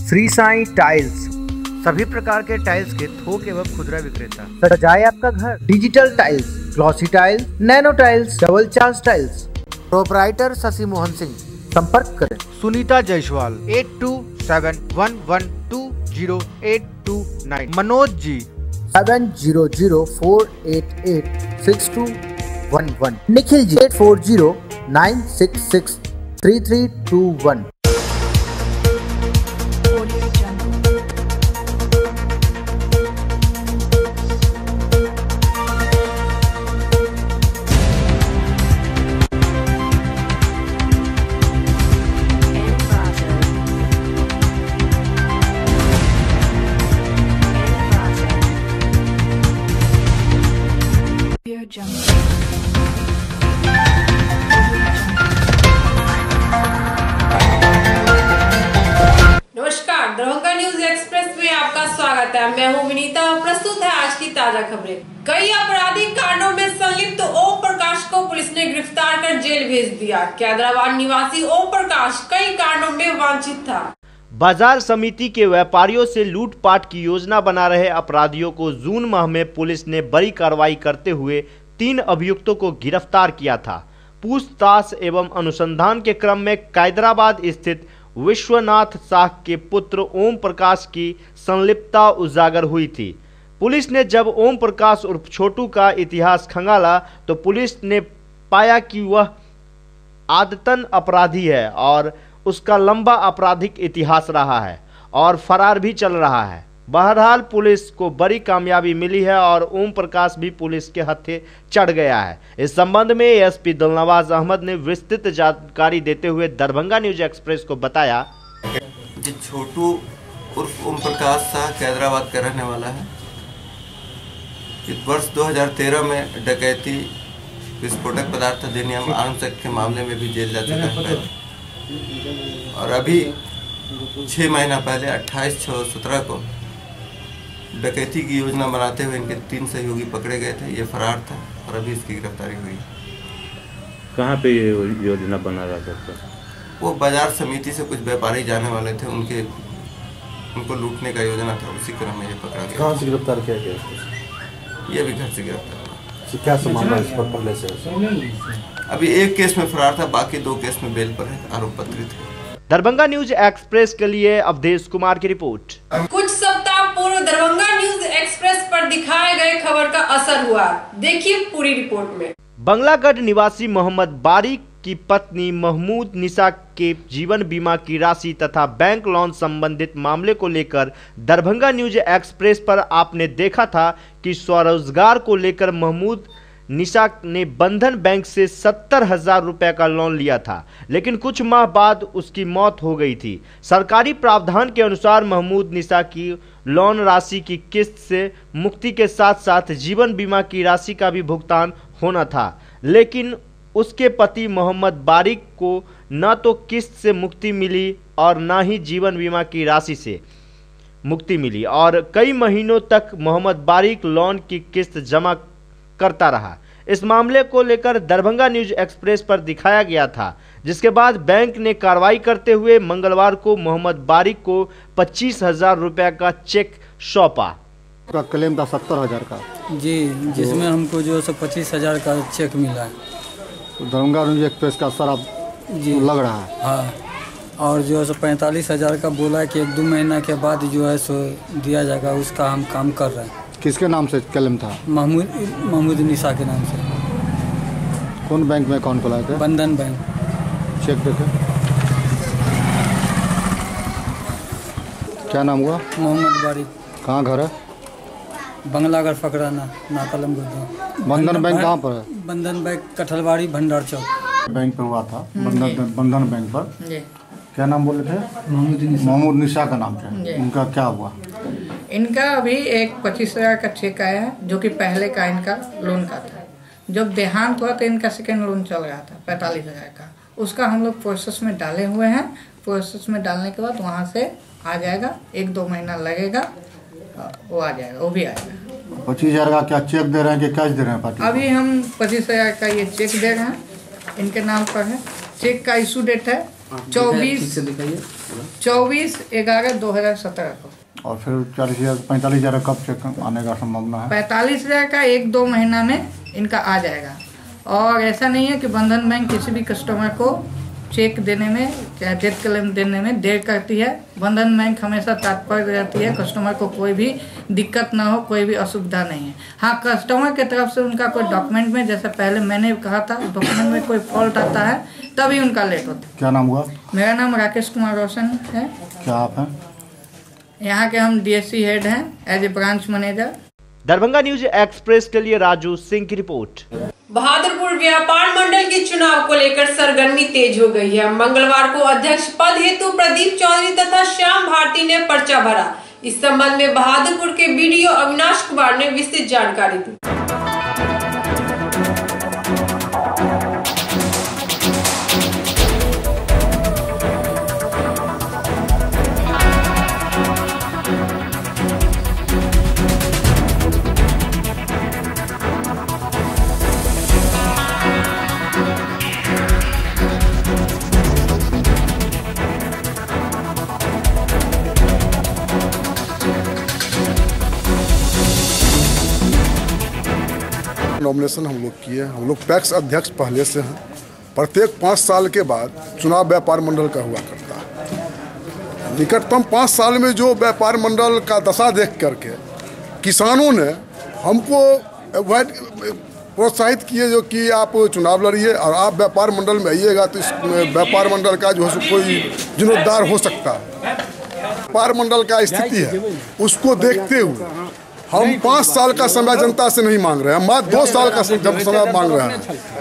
Shri Sai tiles, सभी प्रकार के टाइल्स के थोक एवं खुदरा विक्रेता। सजाए आपका घर, digital tiles, glossy tiles, nano tiles, double charge tiles. Proprietor Shashi Mohan Singh. संपर्क करें सुनीता जायसवाल 8271120829। मनोज जी 7004886211। निखिल जी 8409663321। नमस्कार, दरभंगा न्यूज एक्सप्रेस में आपका स्वागत है। मैं हूं विनीता और प्रस्तुत है आज की ताजा खबरें। कई आपराधिक कांडों में संलिप्त ओम प्रकाश को पुलिस ने गिरफ्तार कर जेल भेज दिया। कैदराबाद निवासी ओम प्रकाश कई कांडों में वांछित था। बाजार समिति के व्यापारियों से लूटपाट की योजना बना रहे अपराधियों को जून माह में पुलिस ने बड़ी कार्रवाई करते हुए 3 अभियुक्तों को गिरफ्तार किया था। पूछताछ एवं अनुसंधान के क्रम में कैदराबाद स्थित विश्वनाथ शाह के पुत्र ओम प्रकाश की संलिप्तता उजागर हुई थी। पुलिस ने जब ओम प्रकाश उर्फ छोटू का इतिहास खंगाला तो पुलिस ने पाया कि वह आदतन अपराधी है और उसका लंबा आपराधिक इतिहास रहा है और फरार भी चल रहा है। बहरहाल पुलिस को बड़ी कामयाबी मिली है और ओम प्रकाश भी पुलिस के हत्थे चढ़ गया है। इस संबंध में एसपी दिलनवाज अहमद ने विस्तृत जानकारी देते हुए दरभंगा न्यूज एक्सप्रेस को बताया। छोटू उर्फ ओम प्रकाश शाह कैदराबाद का रहने वाला है। इस वर्ष 2013 में डकैती, विस्फोटक पदार्थ अधिनियम आर्म्स एक्ट के मामले में भी जेल जा चुका है और अभी 6 महीना पहले 28/6/17 को डकैती की योजना बनाते हुए इनके 3 सहयोगी पकड़े गए थे। ये फरार था और अभी इसकी गिरफ्तारी हुई। कहाँ पे ये योजना बना रहा था? वो बाजार समिति से कुछ व्यापारी जाने वाले थे, उनको लूटने का योजना था। उसी क्रम में ये पकड़ा गया। कहाँ से गिरफ्तार किया गया? ये भी घर से गिरफ्तार हुआ। क्या मामला इस पर पहले से? अभी एक केस में फरार था, बाकी 2 केस में बेल पर है, आरोप पत्रित है। दरभंगा न्यूज एक्सप्रेस के लिए अवधेश कुमार की रिपोर्ट। कुछ सप्ताह पूर्व दरभंगा न्यूज एक्सप्रेस पर दिखाए गए खबर का असर हुआ। देखिए पूरी रिपोर्ट में। बंगलागढ़ निवासी मोहम्मद बारिक की पत्नी महमूद निशा के जीवन बीमा की राशि तथा बैंक लोन संबंधित मामले को लेकर दरभंगा न्यूज एक्सप्रेस पर आपने देखा था कि स्वरोजगार को लेकर महमूद निशा ने बंधन बैंक से 70,000 रुपए का लोन लिया था, लेकिन कुछ माह बाद उसकी मौत हो गई थी। सरकारी प्रावधान के अनुसार महमूद निशा की लोन राशि की किस्त से मुक्ति के साथ साथ जीवन बीमा की राशि का भी भुगतान होना था, लेकिन उसके पति मोहम्मद बारिक को न तो किस्त से मुक्ति मिली और न ही जीवन बीमा की राशि से मुक्ति मिली और कई महीनों तक मोहम्मद बारिक लोन की किस्त जमा करता रहा। इस मामले को लेकर दरभंगा न्यूज एक्सप्रेस पर दिखाया गया था, जिसके बाद बैंक ने कार्रवाई करते हुए मंगलवार को मोहम्मद बारिक को 25,000 रुपए का चेक सौंपा। का क्लेम था 70,000 का जी, जिसमें हमको जो 25,000 का चेक मिला है। दरभंगा न्यूज एक्सप्रेस का असर अब जी लग रहा है। हाँ, और जो है 45,000 का बोला है कि 1-2 महीना के बाद जो है सो दिया जाएगा, उसका हम काम कर रहे हैं। किसके नाम से क्लेम था? महमूद निशा के नाम से। कौन बैंक में अकाउंट खुलाए थे? बंधन बैंक। चेक देखे। क्या नाम हुआ? मोहम्मद बारिक। कहाँ घर है? बंगलागढ़ फकराना नाकलम गुरुद्वारा। बंधन बैंक कहाँ पर है? बंधन बैंक कठलवाड़ी भंडार चौक बैंक पर हुआ था। बंधन बैंक पर क्या नाम बोले थे? महमूद निशा का नाम था। उनका क्या हुआ? इनका अभी एक 25,000 का चेक आया है, जो कि पहले का इनका लोन का था। जब देहांत हुआ तो इनका सेकेंड लोन चल रहा था 45,000 का। उसका हम लोग प्रोसेस में डाले हुए हैं। प्रोसेस में डालने के बाद वहाँ से आ जाएगा, 1-2 महीना लगेगा, वो आ जाएगा, वो भी आएगा। 25,000 का क्या चेक दे रहे हैं कि कैश दे रहे हैं पार्टी? अभी हम 25,000 का ये चेक दे रहे हैं, इनके नाम पर है। चेक का इशू डेट है 24 24/11/2017 को। और फिर 40,000 45,000 कब चेक आने का संभावना है? 45,000 का 1-2 महीना में इनका आ जाएगा। और ऐसा नहीं है कि बंधन बैंक किसी भी कस्टमर को चेक देने में या डेट क्लेम देने में देर करती है। बंधन बैंक हमेशा तत्पर रहती है, कस्टमर को कोई भी दिक्कत ना हो, कोई भी असुविधा नहीं है। हाँ, कस्टमर के तरफ से उनका कोई डॉक्यूमेंट में, जैसे पहले मैंने कहा था, डॉक्यूमेंट में कोई फॉल्ट आता है तभी उनका लेट होता है। क्या नाम हुआ? मेरा नाम राकेश कुमार रोशन है। क्या आप हैं? यहाँ के हम DSC हेड हैं as a branch manager. Darbhanga news express के लिए राजू सिंह की रिपोर्ट। बहादुरपुर व्यापार मंडल के चुनाव को लेकर सरगर्मी तेज हो गई है। मंगलवार को अध्यक्ष पद हेतु प्रदीप चौधरी तथा श्याम भारती ने पर्चा भरा। इस संबंध में बहादुरपुर के BDO अविनाश कुमार ने विस्तृत जानकारी दी। नॉमिनेशन हम लोग किए। हम लोग पैक्स अध्यक्ष पहले से हैं। प्रत्येक 5 साल के बाद चुनाव व्यापार मंडल का हुआ करता है। निकटतम 5 साल में जो व्यापार मंडल का दशा देख करके किसानों ने हमको प्रोत्साहित किए जो कि आप चुनाव लड़िए और आप व्यापार मंडल में आइएगा तो इस व्यापार मंडल का जो है कोई जीर्णोद्धार हो सकता है। व्यापार मंडल का स्थिति है, उसको देखते हुए हम 5 साल का समय जनता से नहीं मांग रहे हैं, मात्र 2 साल का समय मांग रहे हैं।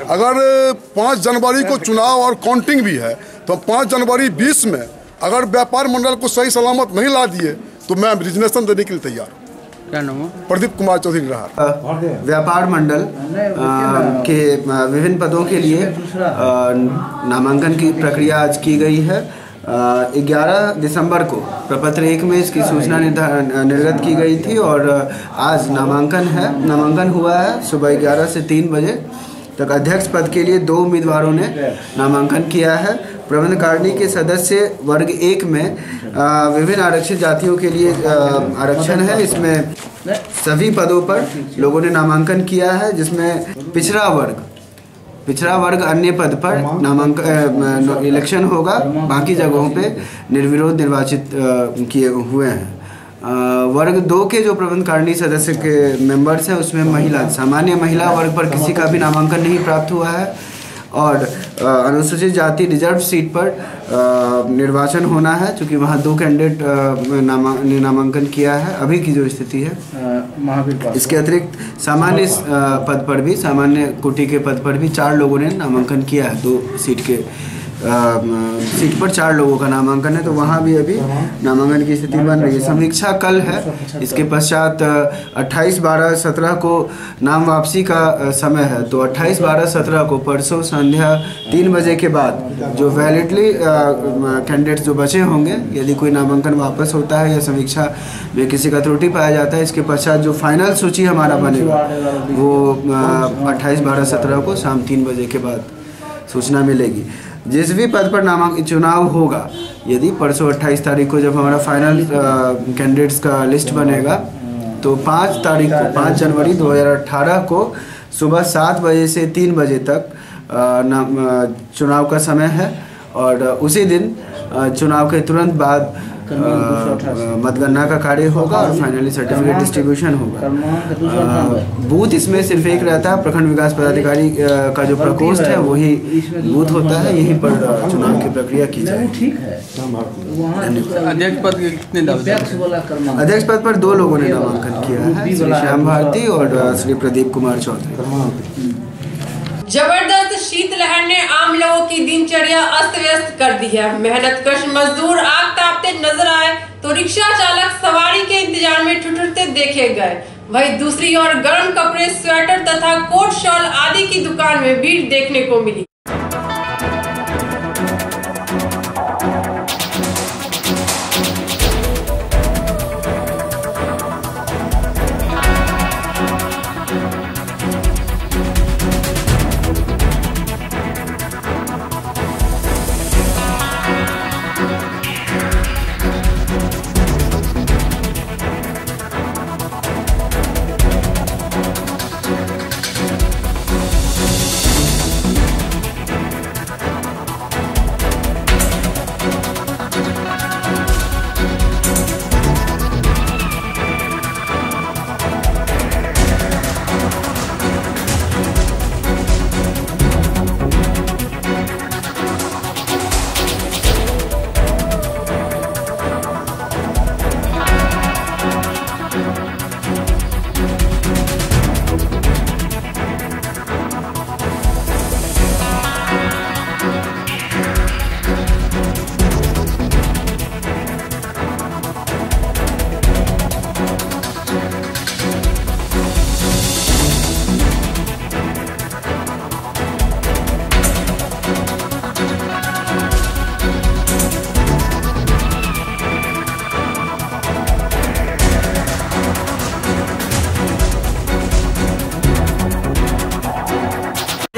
अगर 5 जनवरी को चुनाव और काउंटिंग भी है तो 5 जनवरी 20 में अगर व्यापार मंडल को सही सलामत नहीं ला दिए तो मैं रिजिग्नेशन देने के लिए तैयार हूँ। क्या नाम है? प्रदीप कुमार चौधरी रहा। व्यापार मंडल के विभिन्न पदों के लिए नामांकन की प्रक्रिया आज की गई है। 11 दिसंबर को प्रपत्र 1 में इसकी सूचना निर्गत की गई थी और आज नामांकन हुआ है। सुबह 11 से 3 बजे तक अध्यक्ष पद के लिए 2 उम्मीदवारों ने नामांकन किया है। प्रबंध कारिणी के सदस्य वर्ग 1 में विभिन्न आरक्षित जातियों के लिए आरक्षण है। इसमें सभी पदों पर लोगों ने नामांकन किया है, जिसमें पिछड़ा वर्ग अन्य पद पर नामांकन इलेक्शन होगा। बाकी जगहों पे निर्विरोध निर्वाचित किए हुए हैं। वर्ग 2 के जो प्रबंध कारिणी सदस्य के मेंबर्स हैं उसमें सामान्य महिला वर्ग पर किसी का भी नामांकन नहीं प्राप्त हुआ है और अनुसूचित जाति रिजर्व सीट पर निर्वाचन होना है, क्योंकि वहाँ 2 कैंडिडेट ने नामांकन किया है अभी की जो स्थिति है। इसके अतिरिक्त सामान्य पद पर भी, सामान्य कोटि के पद पर भी 4 लोगों ने नामांकन किया है। 2 सीट पर 4 लोगों का नामांकन है, तो वहाँ भी अभी नामांकन की स्थिति बन रही है। समीक्षा कल है। इसके पश्चात 28/12/17 को नाम वापसी का समय है, तो 28/12/17 को परसों संध्या 3 बजे के बाद जो वैलिडली कैंडिडेट्स जो बचे होंगे, यदि कोई नामांकन वापस होता है या समीक्षा में किसी का त्रुटि पाया जाता है, इसके पश्चात जो फाइनल सूची हमारा बनेगा वो 28/12/17 को शाम 3 बजे के बाद सूचना मिलेगी। जिस भी पद पर चुनाव होगा, यदि परसों 28 तारीख को जब हमारा फाइनल कैंडिडेट्स का लिस्ट बनेगा, तो 5 जनवरी 2018 को सुबह 7 बजे से 3 बजे तक चुनाव का समय है और उसी दिन चुनाव के तुरंत बाद मतगणना का कार्य होगा और फाइनली सर्टिफिकेट डिस्ट्रीब्यूशन होगा। बूथ इसमें सिर्फ एक रहता है, प्रखंड विकास पदाधिकारी का जो प्रकोष्ठ है वही बूथ होता है, यहीं पर चुनाव की प्रक्रिया की जाएगी। अध्यक्ष पद कितने? अध्यक्ष पद पर 2 लोगों ने नामांकन किया है, श्री श्याम भारती और श्री प्रदीप कुमार चौधरी। जबरदस्त शीतलहर ने आम लोगों की दिनचर्या अस्त व्यस्त कर दी है। मेहनतकश मजदूर आग तापते नजर आए तो रिक्शा चालक सवारी के इंतजार में ठिठुरते देखे गए। वहीं दूसरी ओर गर्म कपड़े, स्वेटर तथा कोट शॉल आदि की दुकान में भीड़ देखने को मिली।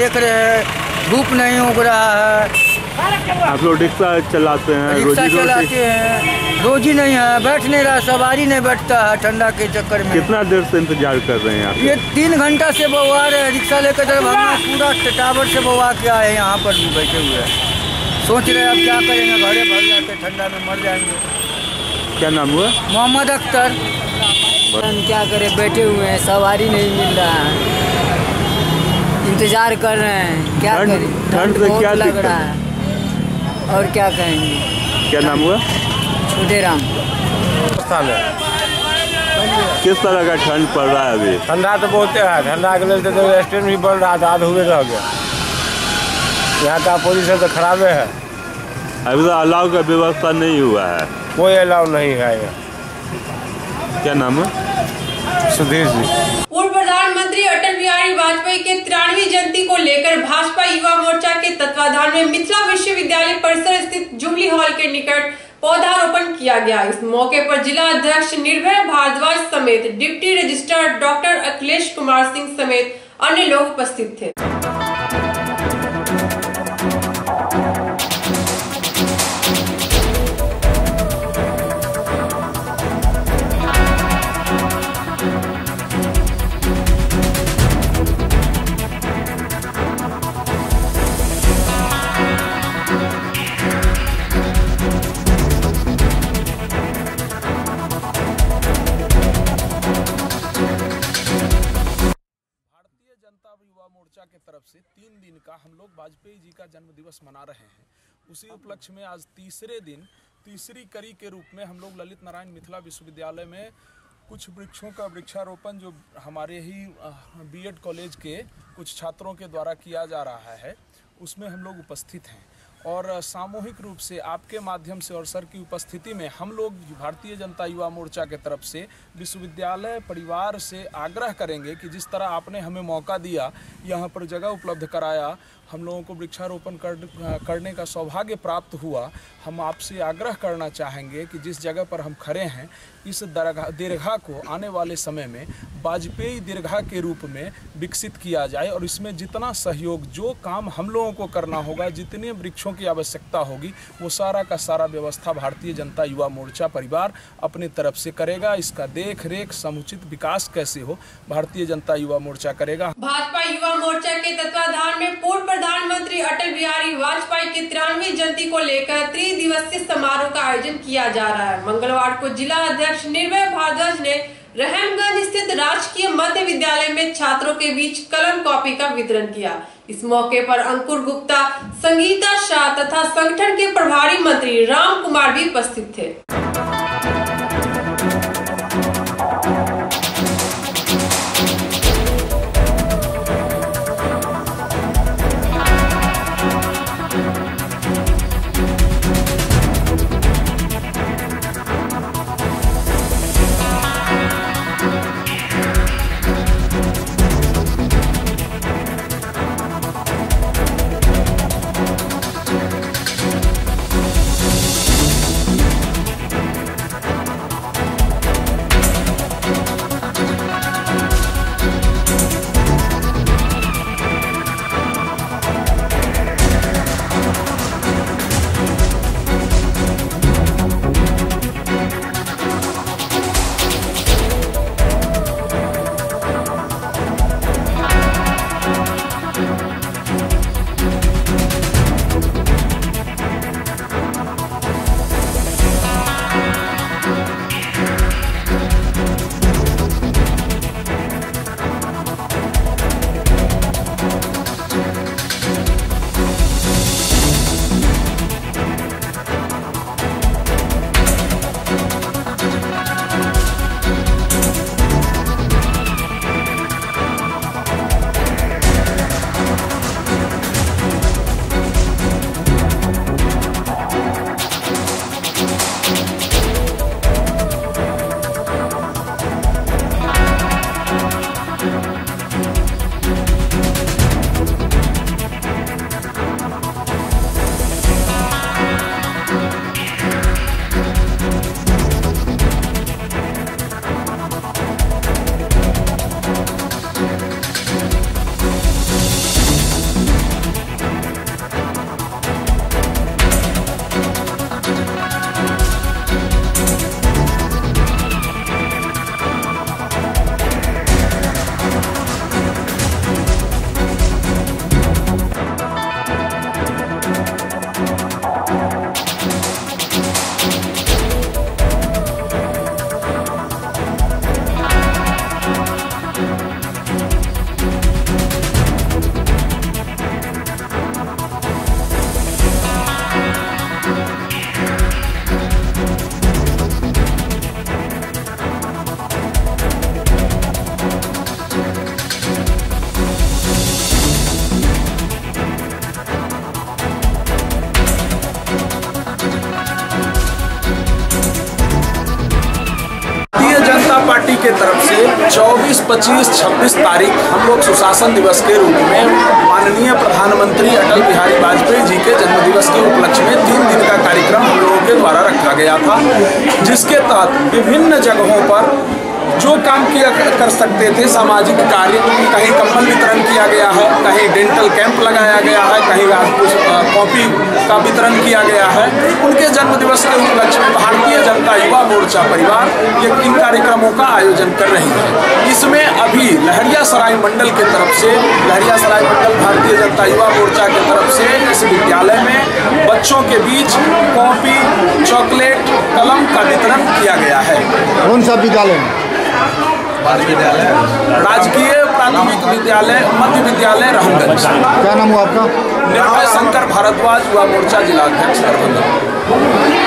देख रहे हैं, धूप नहीं उग रहा है। आप लोग रिक्शा चलाते हैं? रिक्शा चलाते हैं, रोजी नहीं है, बैठ नहीं रहा, सवारी नहीं बैठता है ठंडा के चक्कर में। कितना देर से इंतजार कर रहे हैं आप? ये 3 घंटा से बउआ रहे हैं, रिक्शा लेकर दरभंगा पूरा टावर से बउआ के आए, यहाँ पर भी बैठे हुए हैं। सोच रहे हैं अब क्या करेंगे, घरे भर जाते ठंडा में मर जाएंगे। क्या नाम हुआ? मोहम्मद अख्तर। क्या करें, बैठे हुए हैं, सवारी नहीं मिल रहा है, इंतजार कर रहे हैं, क्या करें, ठंड से क्या लग रहा है और क्या कहेंगे। क्या नाम हुआ? छोटे राम। किस तरह का ठंड पड़ रहा है अभी? ठंडा तो बहुत है, ठंडा के लिए तो रेस्टोरेंट भी बन रहा था, अधूरे रह गया। यहाँ का पोजीशन तो खराब है। अभी तो अलाव का व्यवस्था नहीं हुआ है? कोई अलाव नहीं है यहाँ। क्या नाम है? सुधीर जी। पूर्व प्रधानमंत्री अटल बिहारी वाजपेयी के 93वीं जयंती को लेकर भाजपा युवा मोर्चा के तत्वाधान में मिथिला विश्वविद्यालय परिसर स्थित जुबली हॉल के निकट पौधारोपण किया गया। इस मौके पर जिला अध्यक्ष निर्भय भारद्वाज समेत deputy registrar doctor Akhilesh Kumar Singh समेत अन्य लोग उपस्थित थे। मोर्चा की तरफ से 3 दिन का हम लोग वाजपेयी जी का जन्म दिवस मना रहे हैं। उसी उपलक्ष्य में आज तीसरे दिन तीसरी कड़ी के रूप में हम लोग ललित नारायण मिथिला विश्वविद्यालय में कुछ वृक्षों का वृक्षारोपण जो हमारे ही बीएड कॉलेज के कुछ छात्रों के द्वारा किया जा रहा है, उसमें हम लोग उपस्थित हैं और सामूहिक रूप से आपके माध्यम से और सर की उपस्थिति में हम लोग भारतीय जनता युवा मोर्चा के तरफ से विश्वविद्यालय परिवार से आग्रह करेंगे कि जिस तरह आपने हमें मौका दिया, यहाँ पर जगह उपलब्ध कराया, हम लोगों को वृक्षारोपण करने का सौभाग्य प्राप्त हुआ। हम आपसे आग्रह करना चाहेंगे कि जिस जगह पर हम खड़े हैं, इस दीर्घा को आने वाले समय में वाजपेयी दीर्घा के रूप में विकसित किया जाए और इसमें जितना सहयोग, जो काम हम लोगों को करना होगा, जितने वृक्षों की आवश्यकता होगी, वो सारा का सारा व्यवस्था भारतीय जनता युवा मोर्चा परिवार अपनी तरफ से करेगा। इसका देख रेख, समुचित विकास कैसे हो, भारतीय जनता युवा मोर्चा करेगा। भाजपा युवा मोर्चा के तत्वाधान में पूर्व प्रधानमंत्री अटल बिहारी वाजपेयी की 93वीं जयंती को लेकर त्रिदिवसीय समारोह का आयोजन किया जा रहा है। मंगलवार को जिला अध्यक्ष निर्भय भारद्वाज ने रहमगंज स्थित राजकीय मध्य विद्यालय में छात्रों के बीच कलम कॉपी का वितरण किया। इस मौके पर अंकुर गुप्ता, संगीता शाह तथा संगठन के प्रभारी मंत्री राम कुमार भी उपस्थित थे। पार्टी के तरफ से 24, 25, 26 तारीख हम लोग सुशासन दिवस के रूप में माननीय प्रधानमंत्री अटल बिहारी वाजपेयी जी के जन्मदिवस के उपलक्ष्य में 3 दिन का कार्यक्रम हम लोगों के द्वारा रखा गया था, जिसके तहत विभिन्न जगहों पर जो काम किया कर सकते थे सामाजिक कार्य, कहीं कंबल वितरण किया गया है, कहीं डेंटल कैंप लगाया गया है, कहीं कॉपी का वितरण किया गया है। उनके जन्मदिवस के उपलक्ष्य में भारतीय जनता युवा मोर्चा परिवार ये इन कार्यक्रमों का आयोजन कर रही है। इसमें अभी लहरियासराय मंडल के तरफ से, लहरियासराय मंडल भारतीय जनता युवा मोर्चा के तरफ से इस विद्यालय में बच्चों के बीच कॉपी, चॉकलेट, कलम का वितरण किया गया है। कौन सा विद्यालय में? राजकीय प्राथमिक विद्यालय मध्य विद्यालय रहमगंज। क्या नाम हुआ आपका? निर्भय शंकर भारद्वाज, युवा मोर्चा जिला अध्यक्ष दरभंगा।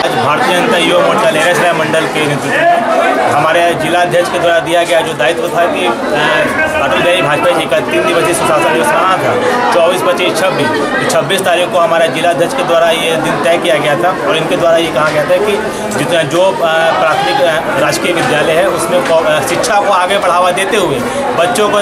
आज भारतीय जनता युवा मोर्चा लहरियासराय मंडल के नेतृत्व में हमारे जिला अध्यक्ष के द्वारा दिया गया जो दायित्व था कि अटल बिहारी वाजपेयी जी का 3 दिवसीय सुशासन दिवस मनाना था 24, 25, 26। 26 तारीख को हमारे जिला अध्यक्ष के द्वारा ये दिन तय किया गया था और इनके द्वारा ये कहा गया था कि जितना जो प्राथमिक राजकीय विद्यालय है उसमें शिक्षा को आगे बढ़ावा देते हुए बच्चों को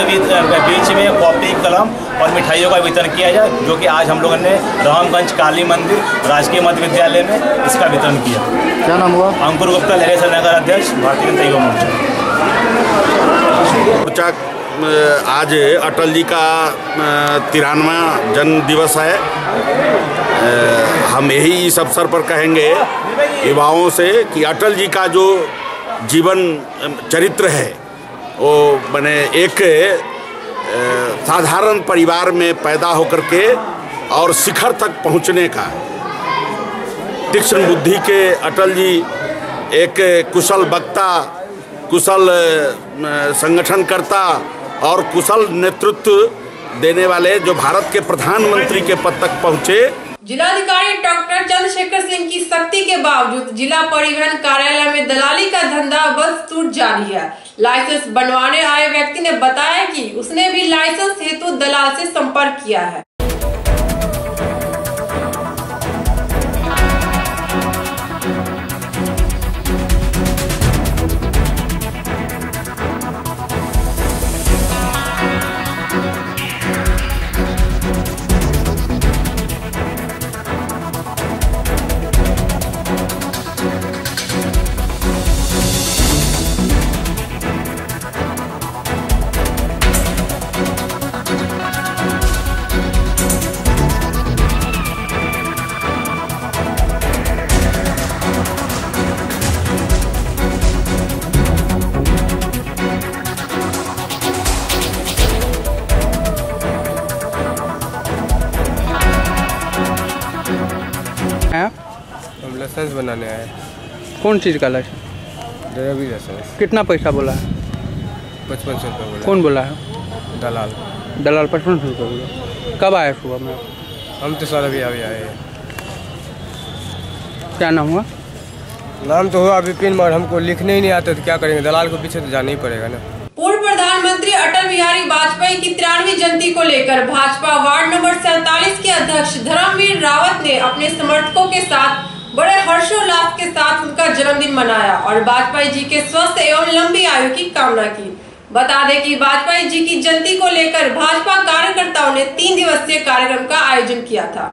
बीच में कॉपी, कलम और मिठाइयों का वितरण किया जाए, जो कि आज हम लोगों ने रामगंज काली मंदिर राजकीय मध्य विद्यालय में इसका वितरण किया। क्या नाम हुआ? अंकुर गुप्ता, लहरियासराय नगर अध्यक्ष, भारतीय जनता युवा मोर्चा। आज अटल जी का 93वां जन्म दिवस है। हम यही इस अवसर पर कहेंगे युवाओं से कि अटल जी का जो जीवन चरित्र है वो मैंने एक साधारण परिवार में पैदा होकर के और शिखर तक पहुंचने का, तीक्ष्ण बुद्धि के अटल जी एक कुशल वक्ता, कुशल संगठनकर्ता और कुशल नेतृत्व देने वाले जो भारत के प्रधानमंत्री के पद तक पहुंचे। जिलाधिकारी डॉक्टर चंद्रशेखर सिंह की सख्ती के बावजूद जिला परिवहन कार्यालय में दलाली का धंधा बदस्तूर जारी है। लाइसेंस बनवाने आए व्यक्ति ने बताया कि उसने भी लाइसेंस हेतु दलाल से संपर्क किया है। हम लाइसेंस बनाने आए। कौन चीज़ का लाइसेंस? Driving licence. कितना पैसा बोला है? 5500 रुपये बोला। कौन बोला है? दलाल। दलाल 5500 रुपये बोला। कब आए सुबह में? हम तो सर अभी आए हैं। क्या नाम हुआ? नाम तो हुआ विपिन, मगर हमको लिखने ही नहीं आता तो क्या करेंगे, दलाल को पीछे तो जाना ही पड़ेगा ना। पूर्व प्रधानमंत्री अटल बिहारी वाजपेयी की 93वीं जयंती को लेकर भाजपा वार्ड नंबर 47 के अध्यक्ष धर्मवीर रावत ने अपने समर्थकों के साथ बड़े हर्षोल्लास के साथ उनका जन्मदिन मनाया और वाजपेयी जी के स्वस्थ एवं लंबी आयु की कामना की। बता दें कि वाजपेयी जी की जयंती को लेकर भाजपा कार्यकर्ताओं ने 3 दिवसीय कार्यक्रम का आयोजन किया था।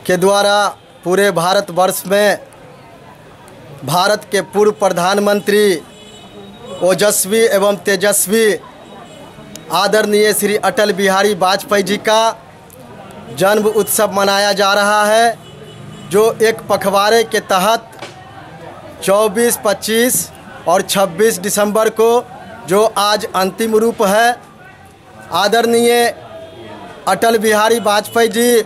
के द्वारा पूरे भारतवर्ष में भारत के पूर्व प्रधानमंत्री ओजस्वी एवं तेजस्वी आदरणीय श्री अटल बिहारी वाजपेयी जी का जन्म उत्सव मनाया जा रहा है। जो एक पखवाड़े के तहत 24, 25 और 26 दिसंबर को जो आज अंतिम रूप है, आदरणीय अटल बिहारी वाजपेयी जी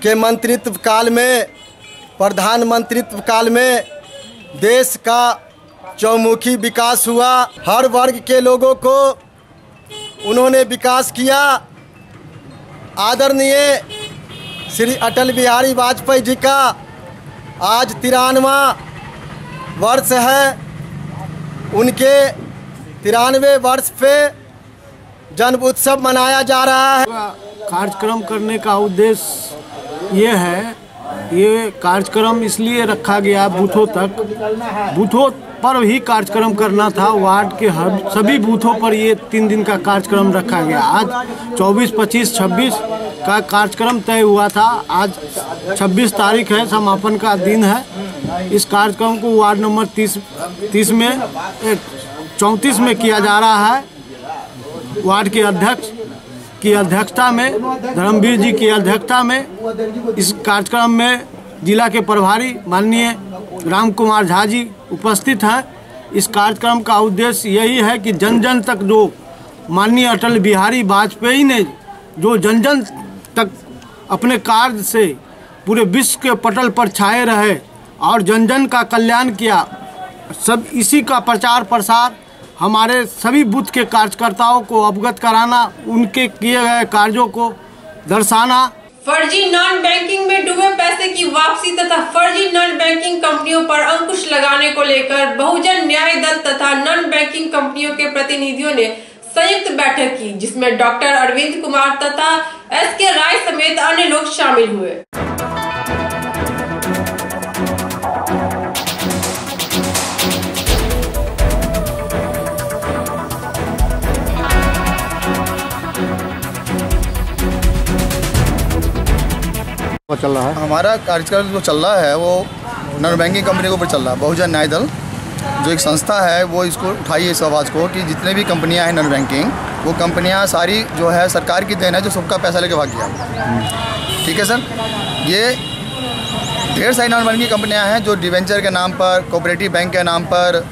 के मंत्रित्व काल में, प्रधानमंत्रित्व काल में देश का चौमुखी विकास हुआ। हर वर्ग के लोगों को उन्होंने विकास किया। आदरणीय श्री अटल बिहारी वाजपेयी जी का आज 93वां वर्ष है। उनके 93वें वर्ष पे जन्म उत्सव मनाया जा रहा है। कार्यक्रम करने का उद्देश्य ये है, ये कार्यक्रम इसलिए रखा गया बूथों तक, बूथों पर ही कार्यक्रम करना था। वार्ड के हर सभी बूथों पर ये 3 दिन का कार्यक्रम रखा गया। आज 24, 25, 26 का कार्यक्रम तय हुआ था। आज 26 तारीख है, समापन का दिन है। इस कार्यक्रम को वार्ड नंबर 30 में 34 में किया जा रहा है। वार्ड के अध्यक्ष की अध्यक्षता में, धर्मवीर जी की अध्यक्षता में इस कार्यक्रम में जिला के प्रभारी माननीय राम कुमार झा जी उपस्थित हैं। इस कार्यक्रम का उद्देश्य यही है कि जन जन तक जो माननीय अटल बिहारी वाजपेयी ने जो जन जन तक अपने कार्य से पूरे विश्व के पटल पर छाए रहे और जन जन का कल्याण किया, सब इसी का प्रचार प्रसार हमारे सभी बूथ के कार्यकर्ताओं को अवगत कराना, उनके किए गए कार्यों को दर्शाना। फर्जी नॉन बैंकिंग में डूबे पैसे की वापसी तथा फर्जी नॉन बैंकिंग कंपनियों पर अंकुश लगाने को लेकर बहुजन न्याय दल तथा नॉन बैंकिंग कंपनियों के प्रतिनिधियों ने संयुक्त बैठक की, जिसमें डॉक्टर अरविंद कुमार तथा SK राय समेत अन्य लोग शामिल हुए। चल रहा है हमारा कार्यक्रम जो चल रहा है वो नॉन बैंकिंग कंपनी के ऊपर चल रहा है। बहुजन न्याय दल जो एक संस्था है वो इसको उठाई है इस आवाज़ को कि जितने भी कंपनियां हैं नॉन बैंकिंग, वो कंपनियां सारी जो है सरकार की देन है, जो सबका पैसा लेके भाग गया। ठीक है सर, ये ढेर सारी नॉन बैंकिंग कंपनियां हैं जो डिवेंचर के नाम पर, कोऑपरेटिव बैंक के नाम पर,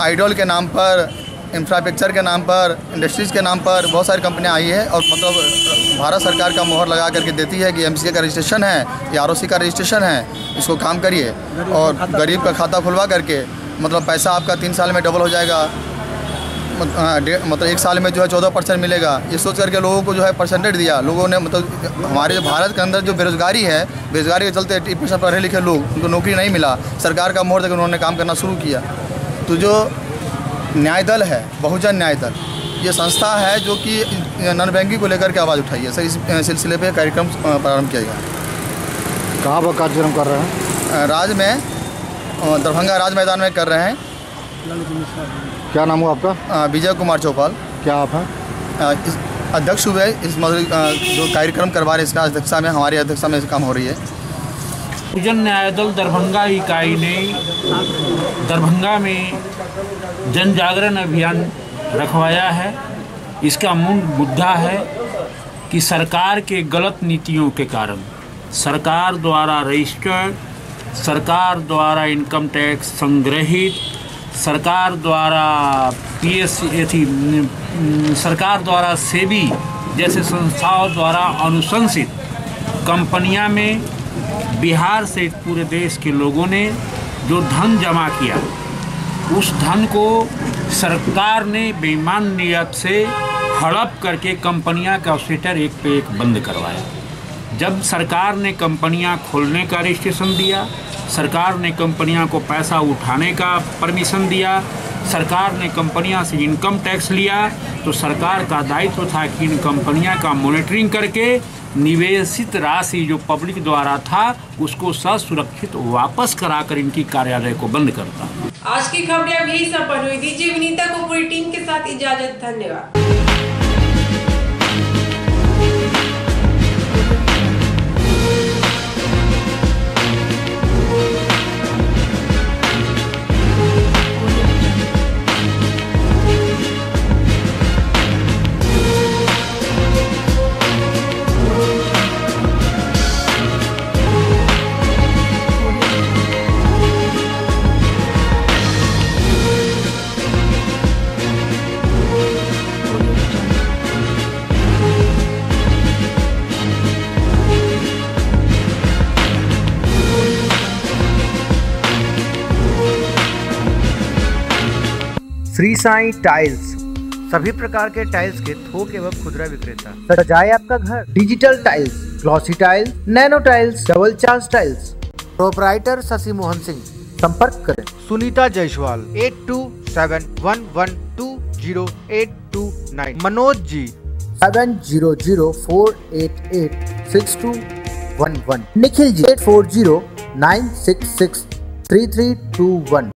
आइडल के नाम पर, इंफ्रास्ट्रक्चर के नाम पर, इंडस्ट्रीज़ के नाम पर बहुत सारी कंपनियां आई है और मतलब भारत सरकार का मोहर लगा करके देती है कि MCA का रजिस्ट्रेशन है या ROC का रजिस्ट्रेशन है, इसको काम करिए और गरीब का खाता खुलवा करके मतलब पैसा आपका 3 साल में डबल हो जाएगा, मतलब 1 साल में जो है 14% मिलेगा। ये सोच करके लोगों को जो है परसेंटेज दिया। लोगों ने मतलब हमारे भारत के अंदर जो बेरोजगारी है, बेरोजगारी के चलते 80% पढ़े लिखे लोग, उनको नौकरी नहीं मिला, सरकार का मोहर देकर उन्होंने काम करना शुरू किया। तो जो न्याय दल है, बहुजन न्याय दल, ये संस्था है जो कि नॉन बैंकिंग को लेकर के आवाज़ उठाई है। सर इस सिलसिले पे कार्यक्रम प्रारंभ किया गया। कहाँ पर कार्यक्रम कर रहे हैं? राज में, दरभंगा राज मैदान में कर रहे हैं। क्या नाम हुआ आपका? विजय कुमार चौपाल। क्या आप हैं? अध्यक्ष हुए इस जो कार्यक्रम करवा रहे, इसका अध्यक्षता में, हमारी अध्यक्षता में काम हो रही है। बहुजन न्याय दल दरभंगा इकाई ने दरभंगा में जन जागरण अभियान रखवाया है। इसका मूल मुद्दा है कि सरकार के गलत नीतियों के कारण, सरकार द्वारा रजिस्टर्ड, सरकार द्वारा इनकम टैक्स संग्रहित, सरकार द्वारा सरकार द्वारा सेबी जैसे संस्थाओं द्वारा अनुशंसित कंपनियां में बिहार से पूरे देश के लोगों ने जो धन जमा किया, उस धन को सरकार ने बेईमान नियत से हड़प करके कंपनियां का स्टेटस एक पे एक बंद करवाया। जब सरकार ने कंपनियां खोलने का रजिस्ट्रेशन दिया, सरकार ने कंपनियां को पैसा उठाने का परमिशन दिया, सरकार ने कंपनियां से इनकम टैक्स लिया, तो सरकार का दायित्व था कि इन कंपनियां का मॉनिटरिंग करके निवेशित राशि जो पब्लिक द्वारा था उसको सुरक्षित वापस कराकर इनकी कार्यालय को बंद करता। आज की खबरें अब यही संपन्न हुई। दीजिए विनीता को पूरी टीम के साथ इजाजत। धन्यवाद। श्री साईं टाइल्स, सभी प्रकार के टाइल्स के थोक एवं खुदरा विक्रेता। सजाए आपका घर, digital tiles, glossy tiles, nano tiles, double chance tiles. Proprietor Shashi Mohan Singh, संपर्क करें सुनीता जायसवाल 8271120829। मनोज जी 7004886211। निखिल जी 84096633321।